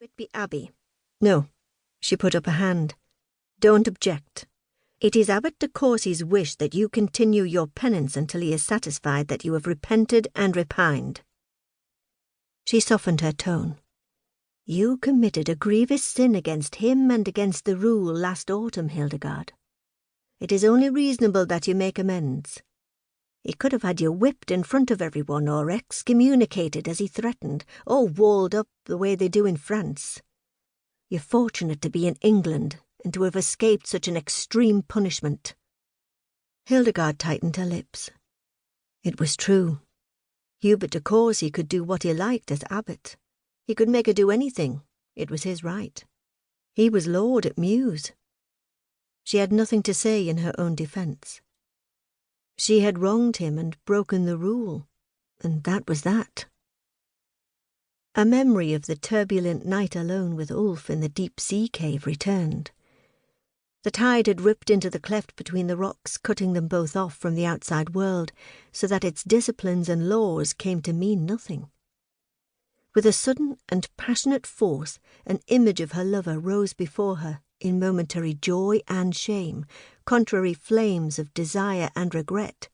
Whitby Abbey. No, she put up a hand. Don't object. It is Abbot de Courcy's wish that you continue your penance until he is satisfied that you have repented and repined. She softened her tone. You committed a grievous sin against him and against the rule last autumn, Hildegard. It is only reasonable that you make amends. He could have had you whipped in front of everyone, or excommunicated as he threatened, or walled up the way they do in France. You're fortunate to be in England and to have escaped such an extreme punishment. Hildegard tightened her lips. It was true. Hubert de Courcy could do what he liked as abbot. He could make her do anything. It was his right. He was lord at Meaux. She had nothing to say in her own defence. She had wronged him and broken the rule, and that was that. A memory of the turbulent night alone with Ulf in the deep sea cave returned. The tide had ripped into the cleft between the rocks, cutting them both off from the outside world, so that its disciplines and laws came to mean nothing. With a sudden and passionate force, an image of her lover rose before her in momentary joy and shame, contrary flames of desire and regret,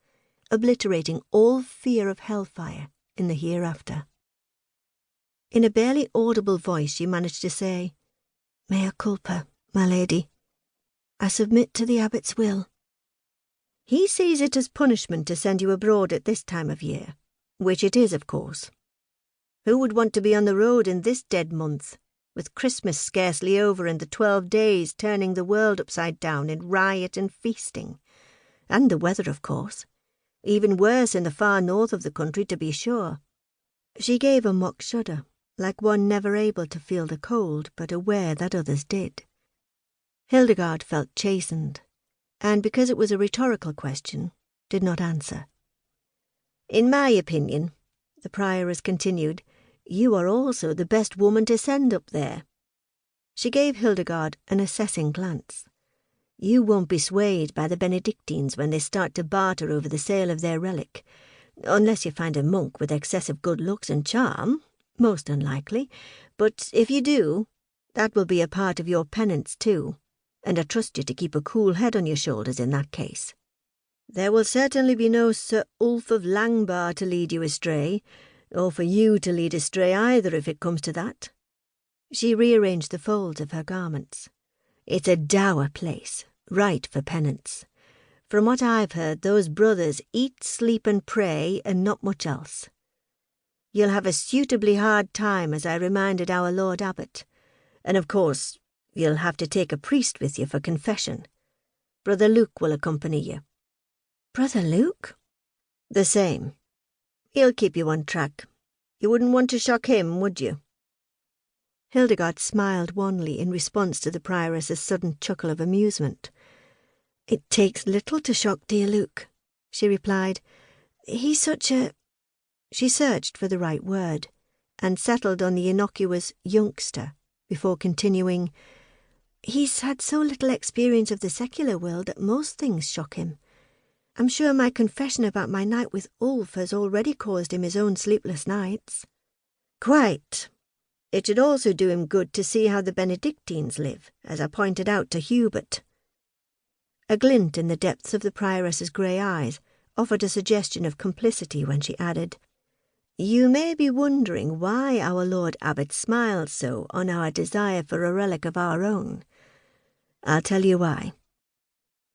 obliterating all fear of hellfire in the hereafter. In a barely audible voice she managed to say, "Mea culpa, my lady. I submit to the abbot's will." "He sees it as punishment to send you abroad at this time of year, which it is, of course. Who would want to be on the road in this dead month, with Christmas scarcely over and the 12 days turning the world upside down in riot and feasting? And the weather, of course. Even worse in the far north of the country, to be sure." She gave a mock shudder, like one never able to feel the cold, but aware that others did. Hildegard felt chastened, and because it was a rhetorical question, did not answer. "In my opinion," the prioress continued, "you are also the best woman to send up there." She gave Hildegard an assessing glance. "You won't be swayed by the Benedictines when they start to barter over the sale of their relic, unless you find a monk with excessive good looks and charm, most unlikely, but if you do, that will be a part of your penance too, and I trust you to keep a cool head on your shoulders in that case. There will certainly be no Sir Ulf of Langbar to lead you astray, or for you to lead astray either if it comes to that." She rearranged the folds of her garments. "It's a dour place, right for penance. From what I've heard, those brothers eat, sleep and pray, and not much else. You'll have a suitably hard time, as I reminded our Lord Abbot, and of course you'll have to take a priest with you for confession. Brother Luke will accompany you." "Brother Luke?" "The same. He'll keep you on track. You wouldn't want to shock him, would you?" Hildegard smiled wanly in response to the prioress's sudden chuckle of amusement. "It takes little to shock dear Luke," she replied. "He's such a—" She searched for the right word, and settled on the innocuous youngster, before continuing, "He's had so little experience of the secular world that most things shock him. I'm sure my confession about my night with Ulf has already caused him his own sleepless nights." "Quite. It should also do him good to see how the Benedictines live, as I pointed out to Hubert." A glint in the depths of the prioress's grey eyes offered a suggestion of complicity when she added, "You may be wondering why our Lord Abbot smiles so on our desire for a relic of our own. I'll tell you why.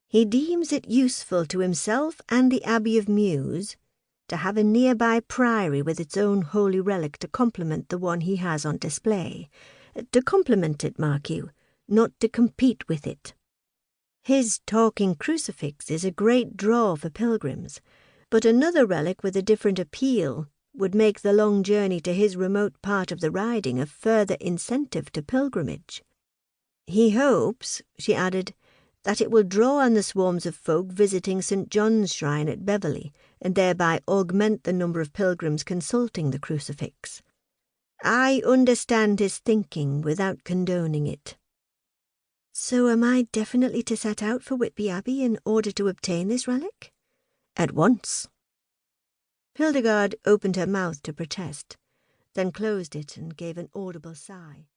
He deems it useful to himself and the Abbey of Meaux to have a nearby priory with its own holy relic to complement the one he has on display. To complement it, mark you, not to compete with it. His talking crucifix is a great draw for pilgrims, but another relic with a different appeal would make the long journey to his remote part of the riding a further incentive to pilgrimage. He hopes," she added, "that it will draw on the swarms of folk visiting St. John's Shrine at Beverley, and thereby augment the number of pilgrims consulting the crucifix. I understand his thinking without condoning it." "So am I definitely to set out for Whitby Abbey in order to obtain this relic?" "At once." Hildegard opened her mouth to protest, then closed it and gave an audible sigh.